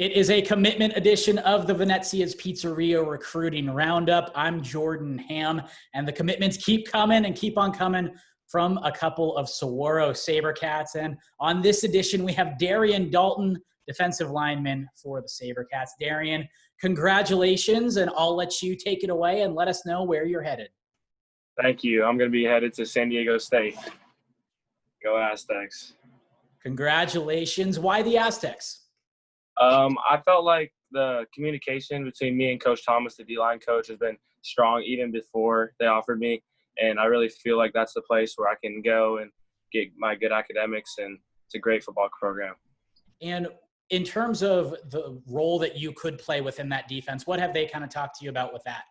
It is a commitment edition of the Venezia's Pizzeria Recruiting Roundup. I'm Jordan Ham, and the commitments keep coming and keep on coming from a couple of Saguaro Sabercats. And on this edition, we have Darrion Dalton, defensive lineman for the Sabercats. Darrion, congratulations, and I'll let you take it away and let us know where you're headed. Thank you. I'm going to be headed to San Diego State. Go Aztecs. Congratulations. Why the Aztecs? I felt like the communication between me and Coach Thomas, the D-line coach, has been strong even before they offered me. And I really feel like that's the place where I can go and get my good academics, and it's a great football program. And in terms of the role that you could play within that defense, what have they kind of talked to you about with that?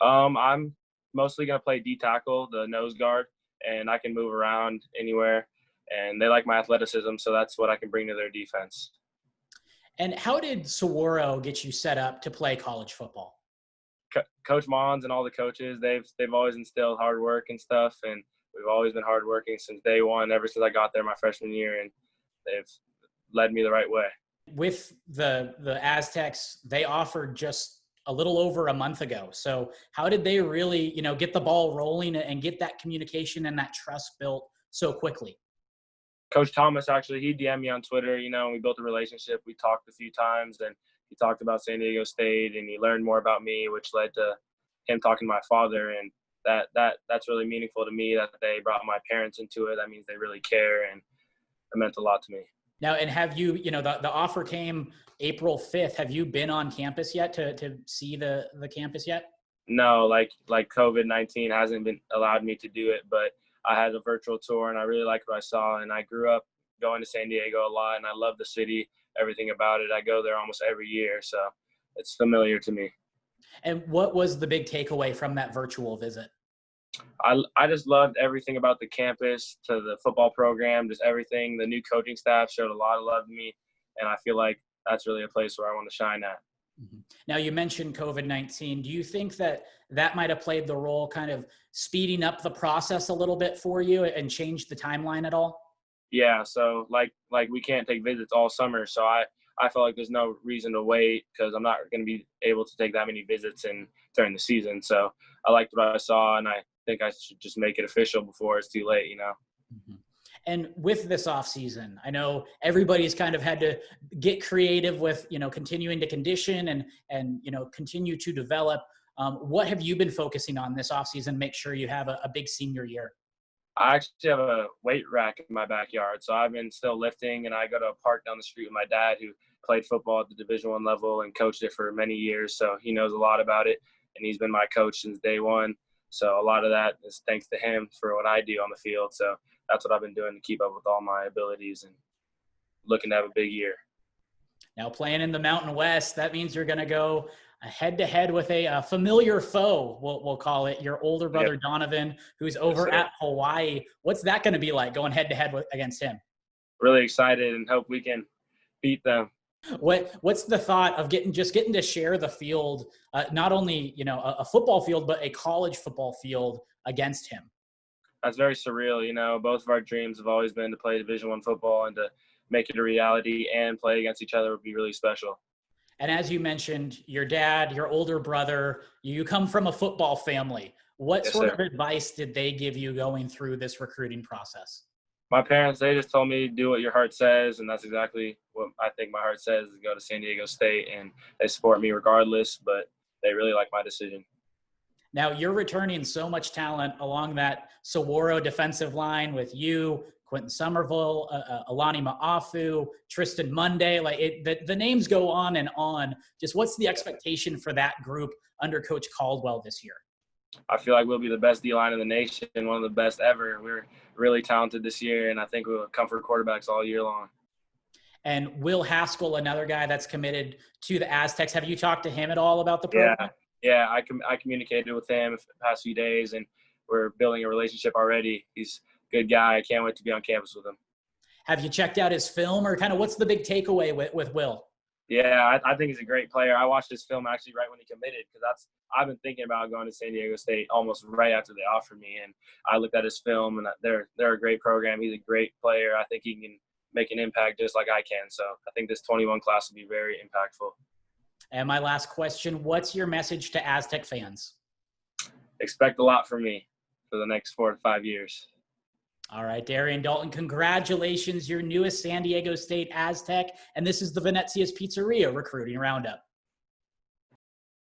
I'm mostly going to play D-tackle, the nose guard, and I can move around anywhere. And they like my athleticism, so that's what I can bring to their defense. And how did Saguaro get you set up to play college football? Coach Mons and all the coaches, they've always instilled hard work and stuff, and we've always been hardworking since day one, ever since I got there my freshman year, and they've led me the right way. With the Aztecs, they offered just a little over a month ago. So how did they really, get the ball rolling and get that communication and that trust built so quickly? Coach Thomas, actually, he DM'd me on Twitter, and we built a relationship. We talked a few times, and he talked about San Diego State, and he learned more about me, which led to him talking to my father. And that's really meaningful to me that they brought my parents into it. That means they really care, and it meant a lot to me. Now, and have you, the offer came April 5th. Have you been on campus yet to see the campus yet? No, like COVID-19 hasn't been allowed me to do it, but I had a virtual tour, and I really liked what I saw. And I grew up going to San Diego a lot, and I love the city, everything about it. I go there almost every year, so it's familiar to me. And what was the big takeaway from that virtual visit? I just loved everything about the campus, to the football program, just everything. The new coaching staff showed a lot of love to me, and I feel like that's really a place where I want to shine at. Now, you mentioned COVID-19. Do you think that might have played the role kind of speeding up the process a little bit for you and changed the timeline at all? Yeah, so like we can't take visits all summer, so I felt like there's no reason to wait because I'm not going to be able to take that many visits during the season. So I liked what I saw, and I think I should just make it official before it's too late, Mm-hmm. And with this offseason, I know everybody's kind of had to get creative with, continuing to condition and continue to develop. What have you been focusing on this offseason? Make sure you have a big senior year. I actually have a weight rack in my backyard, so I've been still lifting, and I go to a park down the street with my dad who played football at the Division I level and coached it for many years, so he knows a lot about it, and he's been my coach since day one. So a lot of that is thanks to him for what I do on the field. So that's what I've been doing to keep up with all my abilities and looking to have a big year. Now, playing in the Mountain West, that means you're going to go head-to-head with a familiar foe, we'll call it, your older brother, Yep. Donovan, who's over at Hawaii. What's that going to be like, going head-to-head against him? Really excited and hope we can beat them. What's the thought of getting to share the field, not only, a football field, but a college football field against him? That's very surreal. Both of our dreams have always been to play Division I football, and to make it a reality and play against each other would be really special. And as you mentioned, your dad, your older brother, you come from a football family. What Yes, sort sir. of advice did they give you going through this recruiting process? My parents, they just told me do what your heart says, and that's exactly what I think my heart says, is go to San Diego State, and they support me regardless, but they really like my decision. Now, you're returning so much talent along that Saguaro defensive line with you, Quentin Somerville, Alani Ma'afu, Tristan Monday. The names go on and on. Just what's the expectation for that group under Coach Caldwell this year? I feel like we'll be the best D-line in the nation, one of the best ever. We're really talented this year, and I think we'll come for quarterbacks all year long. And Will Haskell, another guy that's committed to the Aztecs. Have you talked to him at all about the program? Yeah, I communicated with him the past few days, and we're building a relationship already. He's a good guy. I can't wait to be on campus with him. Have you checked out his film, or kind of what's the big takeaway with Will? Yeah, I think he's a great player. I watched his film actually right when he committed, because I've been thinking about going to San Diego State almost right after they offered me, and I looked at his film, and they're a great program. He's a great player. I think he can make an impact just like I can. So I think this 21 class will be very impactful. And my last question, what's your message to Aztec fans? Expect a lot from me for the next 4 to 5 years. All right, Darrion, Dalton, congratulations, your newest San Diego State Aztec. And this is the Venezia's Pizzeria Recruiting Roundup.